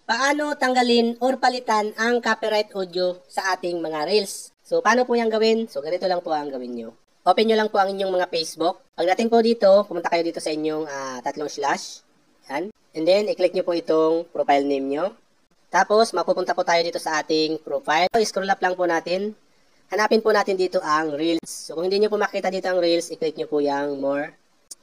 Paano tanggalin or palitan ang copyright audio sa ating mga reels? So, paano po yung gawin? So, ganito lang po ang gawin nyo. Open nyo lang po ang inyong mga Facebook. Pagdating po dito, pumunta kayo dito sa inyong tatlong slash. Yan. And then, i-click nyo po itong profile name nyo. Tapos, mapupunta po tayo dito sa ating profile. So, scroll up lang po natin. Hanapin po natin dito ang Reels. So, kung hindi nyo po makita dito ang Reels, i-click nyo po yung More.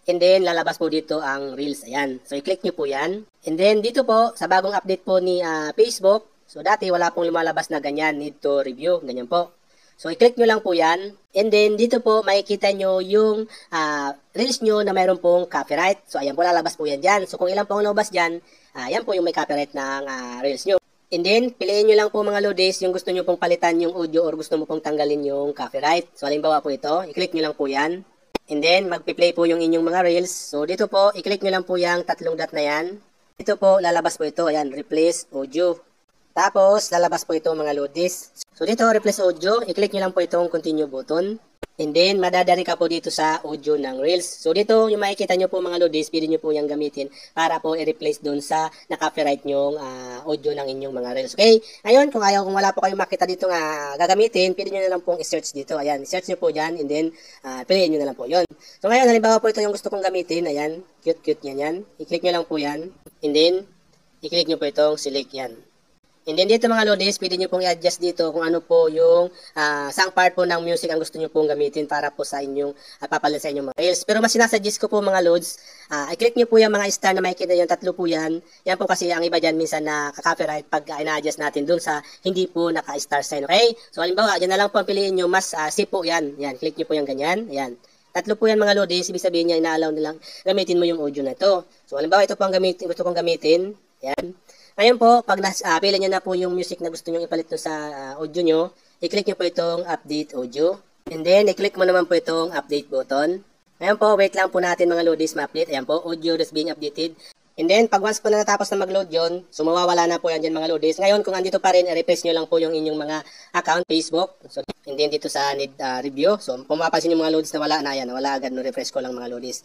And then, lalabas po dito ang Reels. Ayan. So, i-click nyo po yan. And then, dito po, sa bagong update po ni Facebook, so, dati wala pong lumalabas na ganyan, need to review. Ganyan po. So, i-click nyo lang po yan. And then, dito po, makikita nyo yung Reels nyo na mayroon pong copyright. So, ayan po, lalabas po yan dyan. So, kung ilan po ang lumabas dyan, yan po yung may copyright ng Reels nyo. And then, piliin nyo lang po mga lodis yung gusto nyo pong palitan yung audio or gusto mo pong tanggalin yung copyright. So, halimbawa po ito, i-click nyo lang po yan. And then, magpi-play po yung inyong mga reels. So, dito po, i-click nyo lang po yung tatlong dot na yan. Dito po, lalabas po ito. Ayan, replace audio. Tapos, lalabas po ito mga lodis. So, dito, replace audio. I-click nyo lang po itong continue button. And then, madadari ka po dito sa audio ng reels. So, dito, yung makikita nyo po mga lodis, pwede nyo po yung gamitin para po i-replace doon sa na-copyright nyong audio ng inyong mga reels. Okay? Ngayon, kung wala po kayong makita dito nga gagamitin, pwede nyo na lang pong i-search dito. Ayan, search nyo po dyan, and then, piliin nyo na lang po yun. So, ngayon, halimbawa po ito yung gusto kong gamitin. Ayan, cute-cute yan. I-click nyo lang po yan. And then, i-click nyo po itong select yan. And then dito mga lodis, pwede nyo pong i-adjust dito kung ano po yung saang part po ng music ang gusto nyo pong gamitin para po sa inyong papalit sa inyong mga reels. Pero mas sinasuggest ko po mga lods, i-click nyo po yung mga star na makikita yung tatlo po yan. Yan po kasi ang iba dyan minsan na copyright pag ina-adjust natin dun sa hindi po naka-star sign. Okay? So halimbawa, dyan na lang po ang piliin nyo, mas safe po yan. Yan, click nyo po yung ganyan. Yan. Tatlo po yan mga lodis, ibig sabihin niya ina-allow nilang gamitin mo yung audio na ito. So halimbawa, ito po ang gusto kong gamitin. Yan. Ngayon po, pag pili nyo na po yung music na gusto nyo ipalit sa audio nyo, i-click nyo po itong update audio. And then, i-click mo naman po itong update button. Ngayon po, wait lang po natin mga lodis ma-update. Ayan po, audio is being updated. And then, pag once po na natapos na mag-load yun, so mawawala na po yan dyan mga lodis. Ngayon, kung andito pa rin, i-refresh nyo lang po yung inyong mga account, Facebook. So, and then dito sa need review. So, kung mapapansin yung mga lodis na wala na yan, wala agad, no refresh ko lang mga lodis.